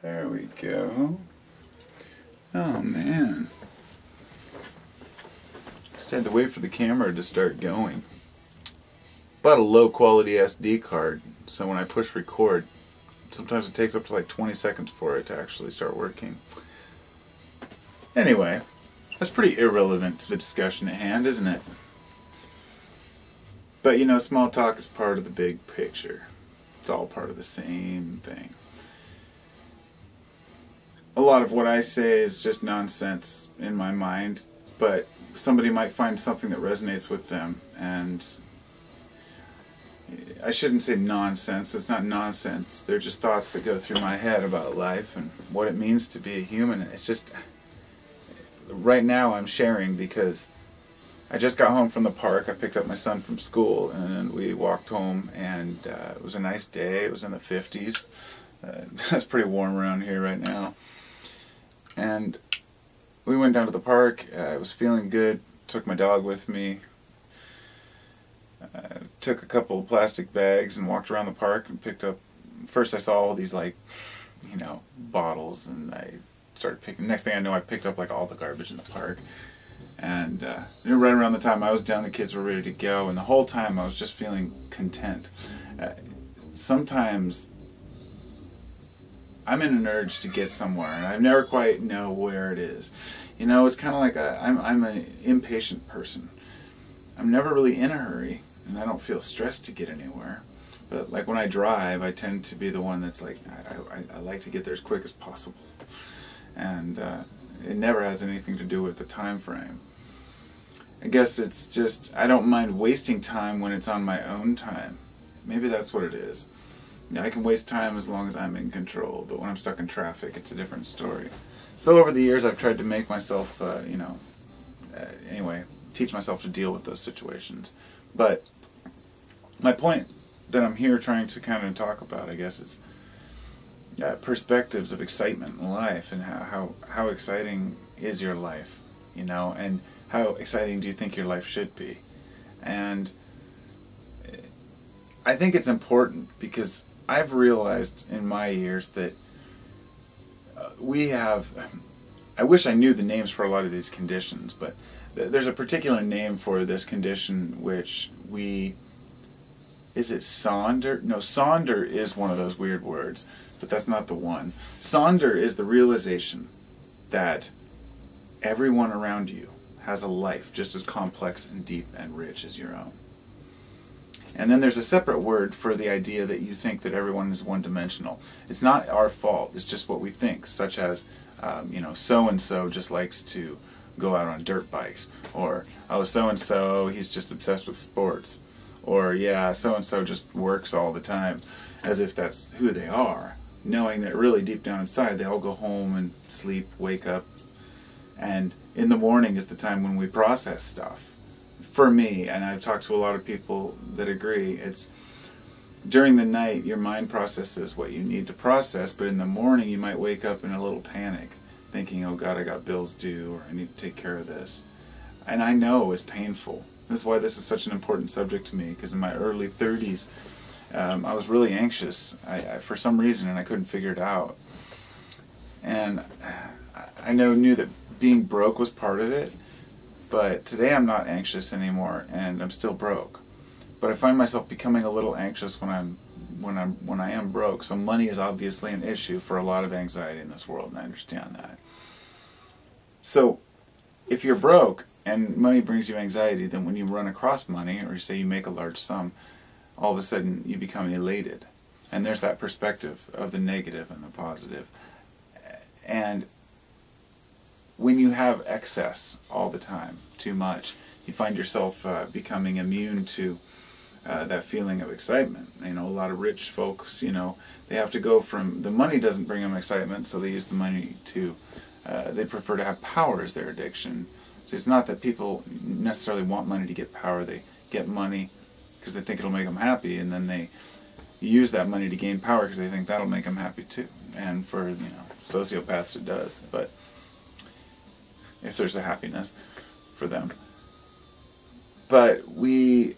There we go. Oh man. Just had to wait for the camera to start going. Bought a low quality SD card, so when I push record, sometimes it takes up to like 20 seconds for it to actually start working. Anyway, that's pretty irrelevant to the discussion at hand, isn't it? But you know, small talk is part of the big picture. It's all part of the same thing. A lot of what I say is just nonsense in my mind, but somebody might find something that resonates with them, and I shouldn't say nonsense. It's not nonsense. They're just thoughts that go through my head about life and what it means to be a human. It's just, right now I'm sharing because I just got home from the park. I picked up my son from school and we walked home, and it was a nice day. It was in the 50s. It's pretty warm around here right now. And we went down to the park. I was feeling good. Took my dog with me. Took a couple of plastic bags and walked around the park and picked up. First I saw all these, like, you know, bottles, and I started picking. Next thing I know, I picked up like all the garbage in the park. And right around the time I was done, the kids were ready to go, and the whole time I was just feeling content. Sometimes I'm in an urge to get somewhere, and I never quite know where it is. You know, it's kind of like I'm an impatient person. I'm never really in a hurry, and I don't feel stressed to get anywhere. But like when I drive, I tend to be the one that's like, I like to get there as quick as possible. And it never has anything to do with the time frame. I guess it's just, I don't mind wasting time when it's on my own time. Maybe that's what it is. Yeah, I can waste time as long as I'm in control, but when I'm stuck in traffic, it's a different story. So over the years, I've tried to make myself, anyway, teach myself to deal with those situations. But my point that I'm here trying to kind of talk about, I guess, is perspectives of excitement in life, and how exciting is your life, you know, and how exciting do you think your life should be. And I think it's important because I've realized in my years that we have, I wish I knew the names for a lot of these conditions, but there's a particular name for this condition which is it Sonder? No, Sonder is one of those weird words, but that's not the one. Sonder is the realization that everyone around you has a life just as complex and deep and rich as your own. And then there's a separate word for the idea that you think that everyone is one-dimensional. It's not our fault, it's just what we think, such as, so-and-so just likes to go out on dirt bikes, or, oh, so-and-so, he's just obsessed with sports, or, yeah, so-and-so just works all the time, as if that's who they are, knowing that really deep down inside they all go home and sleep, wake up, and in the morning is the time when we process stuff. For me, and I've talked to a lot of people that agree, it's during the night your mind processes what you need to process, but in the morning you might wake up in a little panic, thinking, oh God, I got bills due, or I need to take care of this. And I know it's painful. This is why this is such an important subject to me, because in my early 30s, I was really anxious for some reason, and I couldn't figure it out. And I knew that being broke was part of it, but today I'm not anxious anymore, and I'm still broke. But I find myself becoming a little anxious when I am broke. So money is obviously an issue for a lot of anxiety in this world, and I understand that. So if you're broke and money brings you anxiety, then when you run across money, or say you make a large sum, all of a sudden you become elated. And there's that perspective of the negative and the positive. And when you have excess all the time, too much, you find yourself becoming immune to that feeling of excitement. You know, a lot of rich folks, you know, they have to go from, the money doesn't bring them excitement, so they use the money to, they prefer to have power as their addiction. So it's not that people necessarily want money to get power, they get money because they think it'll make them happy, and then they use that money to gain power because they think that'll make them happy too. And for, you know, sociopaths it does, but if there's a happiness for them. But we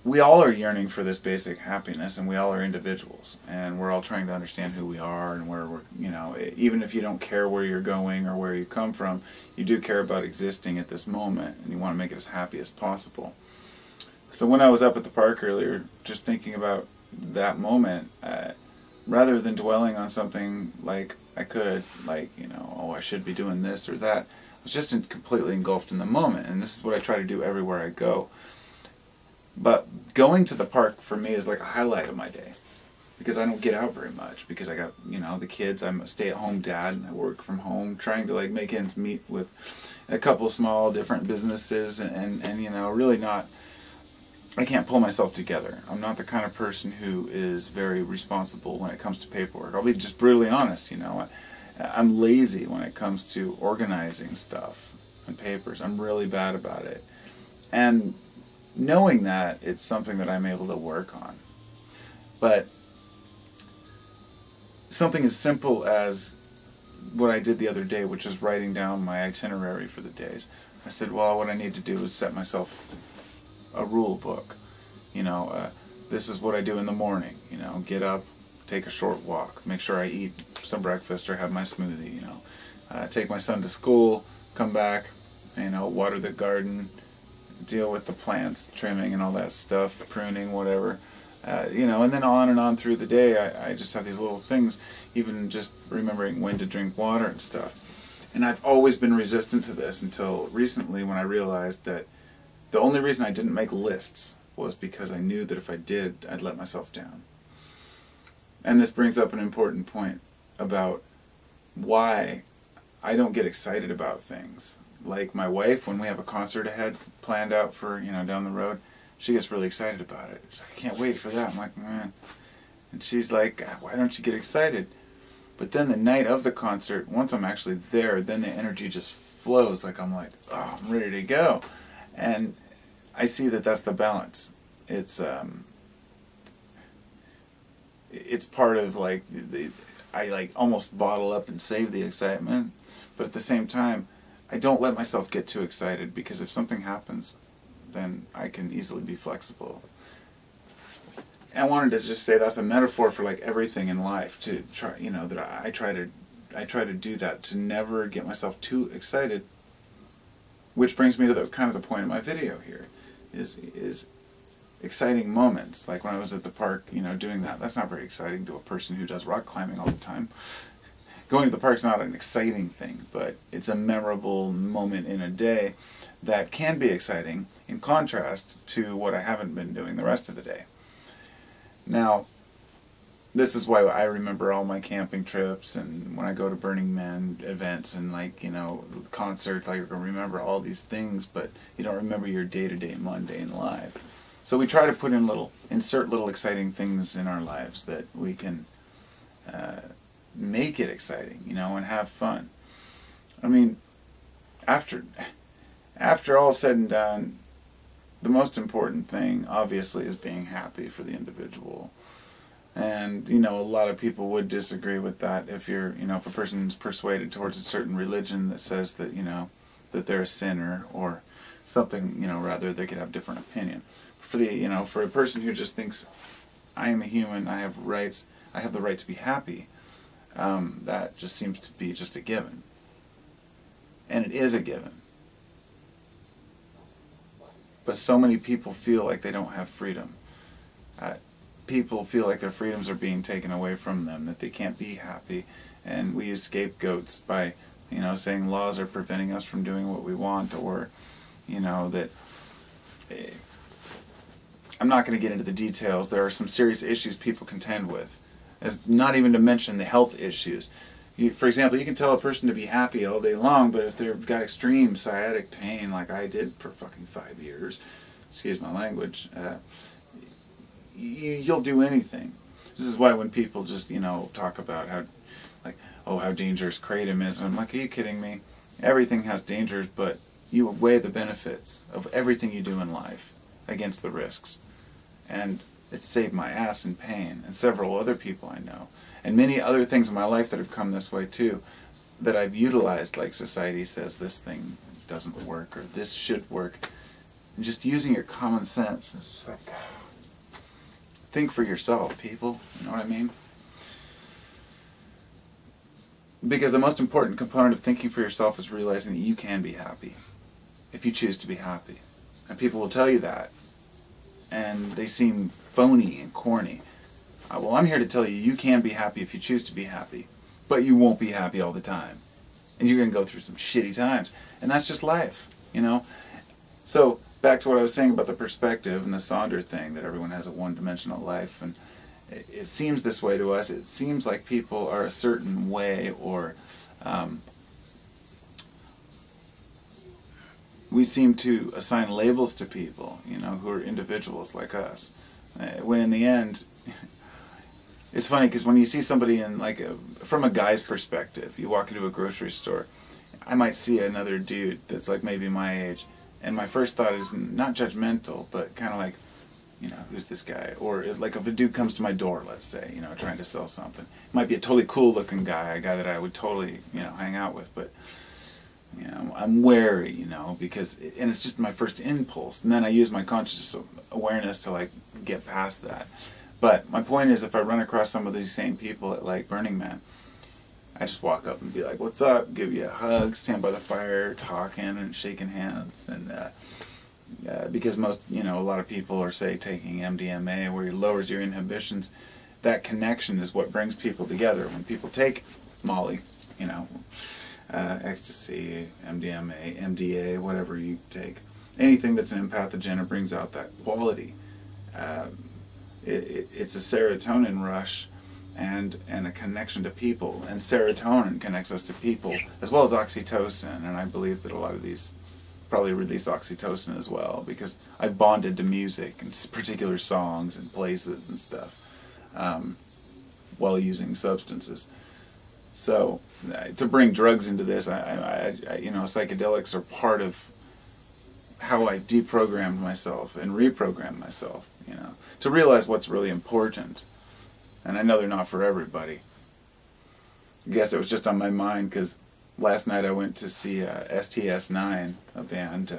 we all are yearning for this basic happiness, and we all are individuals, and we're all trying to understand who we are and where we're, you know, even if you don't care where you're going or where you come from, you do care about existing at this moment, and you want to make it as happy as possible. So when I was up at the park earlier, just thinking about that moment, rather than dwelling on something like I could, like, you know, oh, I should be doing this or that, I was just completely engulfed in the moment, and this is what I try to do everywhere I go. But going to the park for me is like a highlight of my day, because I don't get out very much, because I got, you know, the kids. I'm a stay-at-home dad, and I work from home, trying to like make ends meet with a couple small different businesses, and you know, really not, I can't pull myself together. I'm not the kind of person who is very responsible when it comes to paperwork. I'll be just brutally honest, you know. I'm lazy when it comes to organizing stuff and papers. I'm really bad about it. And knowing that, it's something that I'm able to work on. But something as simple as what I did the other day, which is writing down my itinerary for the days. I said, well, what I need to do is set myself a rule book. You know, this is what I do in the morning. You know, get up, take a short walk, make sure I eat some breakfast or have my smoothie. You know, take my son to school, come back, you know, water the garden, deal with the plants, trimming and all that stuff, pruning, whatever. You know, and then on and on through the day, I just have these little things, even just remembering when to drink water and stuff. And I've always been resistant to this until recently, when I realized that the only reason I didn't make lists was because I knew that if I did, I'd let myself down. And this brings up an important point about why I don't get excited about things. Like my wife, when we have a concert ahead planned out for, you know, down the road, she gets really excited about it. She's like, I can't wait for that. I'm like, man. And she's like, why don't you get excited? But then the night of the concert, once I'm actually there, then the energy just flows. Like, I'm like, oh, I'm ready to go. And I see that that's the balance. It's part of like I like almost bottle up and save the excitement, but at the same time, I don't let myself get too excited, because if something happens, then I can easily be flexible. And I wanted to just say that's a metaphor for like everything in life, to try, you know, that I try to do that, to never get myself too excited. Which brings me to the kind of the point of my video here, is exciting moments. Like when I was at the park, you know, doing that. That's not very exciting to a person who does rock climbing all the time. Going to the park's not an exciting thing, but it's a memorable moment in a day that can be exciting, in contrast to what I haven't been doing the rest of the day. Now, this is why I remember all my camping trips, and when I go to Burning Man events and, like, you know, concerts, I remember all these things, but you don't remember your day-to-day mundane life. So we try to put in insert little exciting things in our lives that we can make it exciting, you know, and have fun. I mean, after all said and done, the most important thing, obviously, is being happy for the individual. And, you know, a lot of people would disagree with that if you're, you know, if a person's persuaded towards a certain religion that says that, you know, that they're a sinner or something, you know, rather, they could have a different opinion. For the, you know, for a person who just thinks, I am a human, I have rights, I have the right to be happy, that just seems to be just a given. And it is a given. But so many people feel like they don't have freedom. People feel like their freedoms are being taken away from them, that they can't be happy, and we use scapegoats by, you know, saying laws are preventing us from doing what we want, or, you know, that I'm not going to get into the details. There are some serious issues people contend with, as not even to mention the health issues. For example, you can tell a person to be happy all day long, but if they've got extreme sciatic pain, like I did for fucking 5 years, excuse my language, you'll do anything. This is why when people just, you know, talk about how, like, oh, how dangerous kratom is, and I'm like, are you kidding me? Everything has dangers, but you weigh the benefits of everything you do in life against the risks. And it saved my ass in pain, and several other people I know, and many other things in my life that have come this way too, that I've utilized. Like society says this thing doesn't work, or this should work. and just using your common sense. It's just like, think for yourself, people. You know what I mean? Because the most important component of thinking for yourself is realizing that you can be happy if you choose to be happy. And people will tell you that, and they seem phony and corny. Well, I'm here to tell you, you can be happy if you choose to be happy, but you won't be happy all the time. And you're going to go through some shitty times. And that's just life, you know? So, back to what I was saying about the perspective and the Sonder thing, that everyone has a one-dimensional life, and it seems this way to us. It seems like people are a certain way, or we seem to assign labels to people, you know, who are individuals like us. When in the end, it's funny because when you see somebody in, like, from a guy's perspective, you walk into a grocery store, I might see another dude that's like maybe my age, and my first thought is not judgmental, but kind of like, you know, who's this guy? Or like if a dude comes to my door, let's say, you know, trying to sell something, it might be a totally cool looking guy, a guy that I would totally, you know, hang out with, but, you know, I'm wary, you know, because, and it's just my first impulse, and then I use my conscious awareness to, like, get past that. But my point is, if I run across some of these same people at, like, Burning Man, I just walk up and be like, what's up, give you a hug, stand by the fire, talking and shaking hands, and because most, you know, a lot of people are, say, taking MDMA, where it lowers your inhibitions. That connection is what brings people together. When people take Molly, you know, ecstasy, MDMA, MDA, whatever you take, anything that's an empathogen, it brings out that quality. It's a serotonin rush and a connection to people. And serotonin connects us to people, as well as oxytocin. And I believe that a lot of these probably release oxytocin as well, because I've bonded to music and particular songs and places and stuff while using substances. So to bring drugs into this, I you know, psychedelics are part of how I've deprogrammed myself and reprogrammed myself, you know, to realize what's really important. And I know they're not for everybody. I guess it was just on my mind because last night I went to see STS9, a band.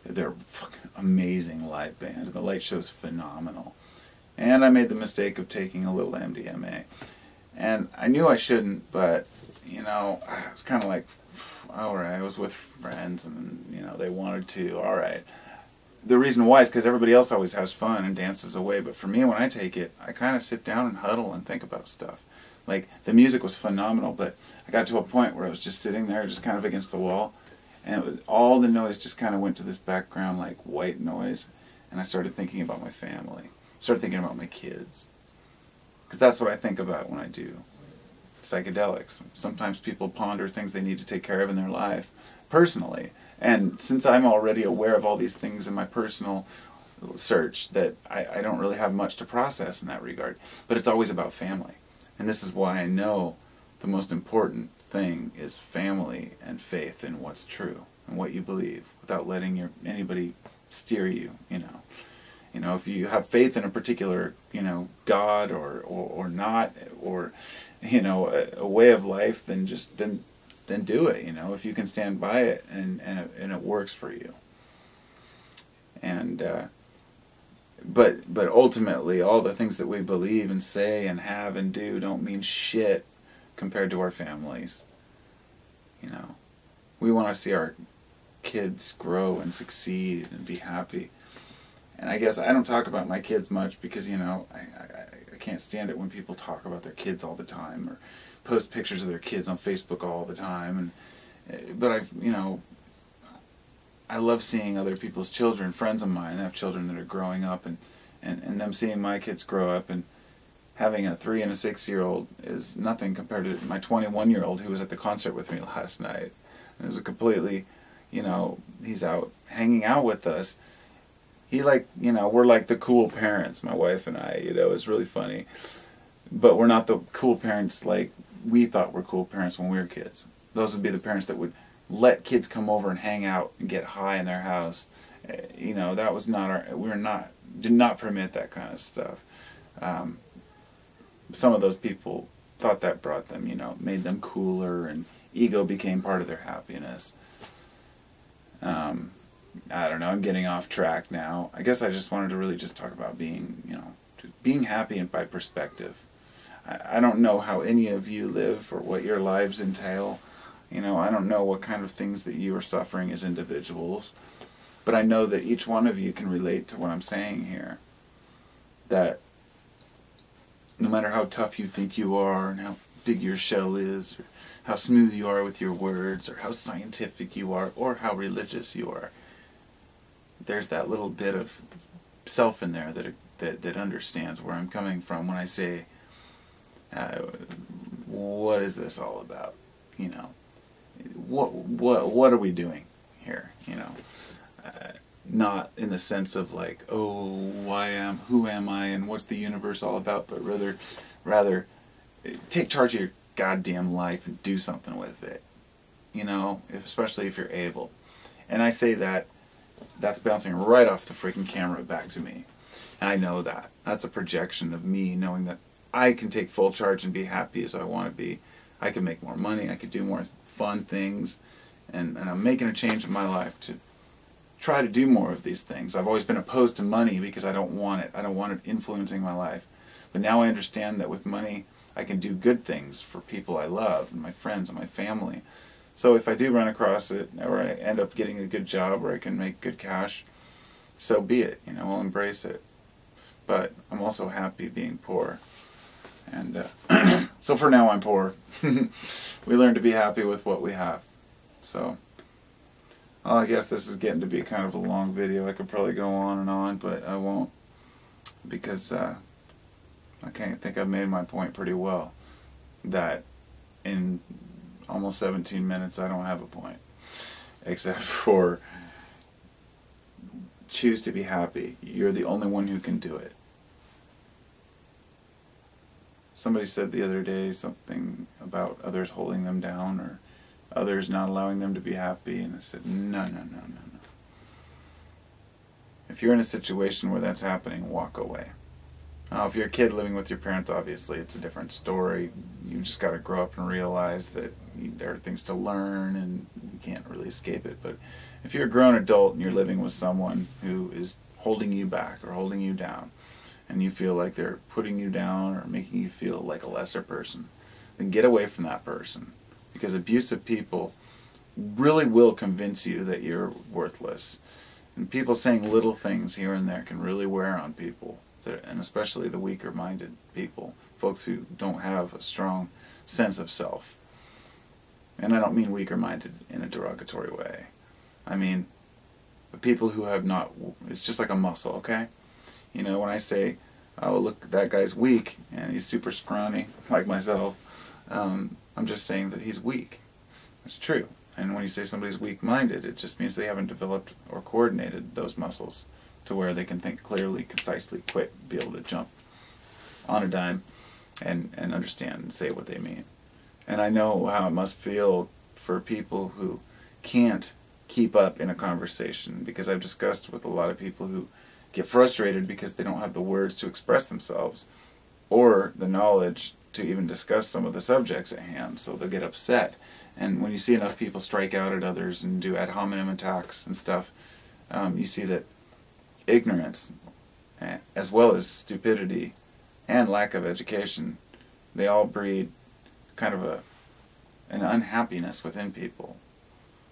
They're a fucking amazing live band. The light show's phenomenal. And I made the mistake of taking a little MDMA. And I knew I shouldn't, but, you know, I was kind of like, alright, I was with friends and, you know, they wanted to, alright. The reason why is because everybody else always has fun and dances away, but for me, when I take it, I kind of sit down and huddle and think about stuff. Like, the music was phenomenal, but I got to a point where I was just sitting there, just kind of against the wall, and it was, all the noise just kind of went to this background, like, white noise, and I started thinking about my family. Started thinking about my kids. Because that's what I think about when I do psychedelics. Sometimes people ponder things they need to take care of in their life, personally. And since I'm already aware of all these things in my personal search, that I don't really have much to process in that regard. But it's always about family. And this is why I know the most important thing is family and faith in what's true and what you believe, without letting anybody steer you, you know. You know, if you have faith in a particular, you know, God or not, or, you know, a way of life, then just then do it. You know, if you can stand by it and it works for you. And but ultimately, all the things that we believe and say and have and do don't mean shit compared to our families. You know, we want to see our kids grow and succeed and be happy. And I guess I don't talk about my kids much because, you know, I can't stand it when people talk about their kids all the time or post pictures of their kids on Facebook all the time. But you know, I love seeing other people's children, friends of mine that have children that are growing up, and them seeing my kids grow up, and having a 3- and a 6-year-old is nothing compared to my 21-year-old who was at the concert with me last night. It was a completely, you know, he's out hanging out with us. He, like, you know, we're like the cool parents, my wife and I, you know, it's really funny. But we're not the cool parents like we thought were cool parents when we were kids. Those would be the parents that would let kids come over and hang out and get high in their house. You know, that was not did not permit that kind of stuff. Some of those people thought that brought them, you know, made them cooler, and ego became part of their happiness. I don't know, I'm getting off track now. I guess I just wanted to really just talk about being, being happy and by perspective. I don't know how any of you live or what your lives entail. I don't know what kind of things that you are suffering as individuals. But I know that each one of you can relate to what I'm saying here. That no matter how tough you think you are and how big your shell is, or how smooth you are with your words, or how scientific you are, or how religious you are, there's that little bit of self in there that understands where I'm coming from when I say, what is this all about? What are we doing here? Not in the sense of like, oh, who am I, and what's the universe all about, but rather, take charge of your goddamn life and do something with it. Especially if you're able. And I say that's bouncing right off the freaking camera back to me. And I know that. That's a projection of me knowing that I can take full charge and be happy as I want to be. I can make more money. I can do more fun things. And I'm making a change in my life to try to do more of these things. I've always been opposed to money because I don't want it. I don't want it influencing my life. But now I understand that with money, I can do good things for people I love and my friends and my family. So if I do run across it, or I end up getting a good job where I can make good cash, so be it. I'll embrace it. But I'm also happy being poor. And so for now I'm poor. We learn to be happy with what we have. So, I guess this is getting to be kind of a long video. I could probably go on, but I won't. Because I think I've made my point pretty well. That in almost 17 minutes I don't have a point. Except for choose to be happy. You're the only one who can do it. Somebody said the other day something about others holding them down or others not allowing them to be happy, and I said, no. If you're in a situation where that's happening, walk away. Now, if you're a kid living with your parents, obviously it's a different story. You just got to grow up and realize that there are things to learn and you can't really escape it. But if you're a grown adult and you're living with someone who is holding you back or holding you down, and you feel like they're putting you down or making you feel like a lesser person, then get away from that person. Because abusive people really will convince you that you're worthless. And people saying little things here and there can really wear on people, and especially the weaker-minded people, folks who don't have a strong sense of self. And I don't mean weaker-minded in a derogatory way. I mean the people who have not, it's just like a muscle, okay? When I say, oh, look, that guy's weak, and he's super scrawny, like myself, I'm just saying that he's weak. It's true. And when you say somebody's weak-minded, it just means they haven't developed or coordinated those muscles to where they can think clearly, concisely, quick, be able to jump on a dime and understand and say what they mean. And I know how it must feel for people who can't keep up in a conversation, because I've discussed with a lot of people who get frustrated because they don't have the words to express themselves or the knowledge to even discuss some of the subjects at hand, so they'll get upset. And when you see enough people strike out at others and do ad hominem attacks and stuff, you see that ignorance, as well as stupidity and lack of education, they all breed kind of an unhappiness within people.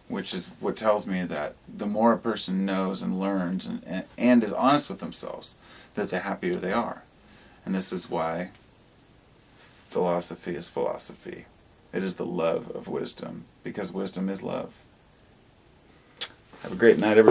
Which is what tells me that the more a person knows and learns and is honest with themselves, that the happier they are. And this is why philosophy is philosophy. It is the love of wisdom, because wisdom is love. Have a great night, everybody.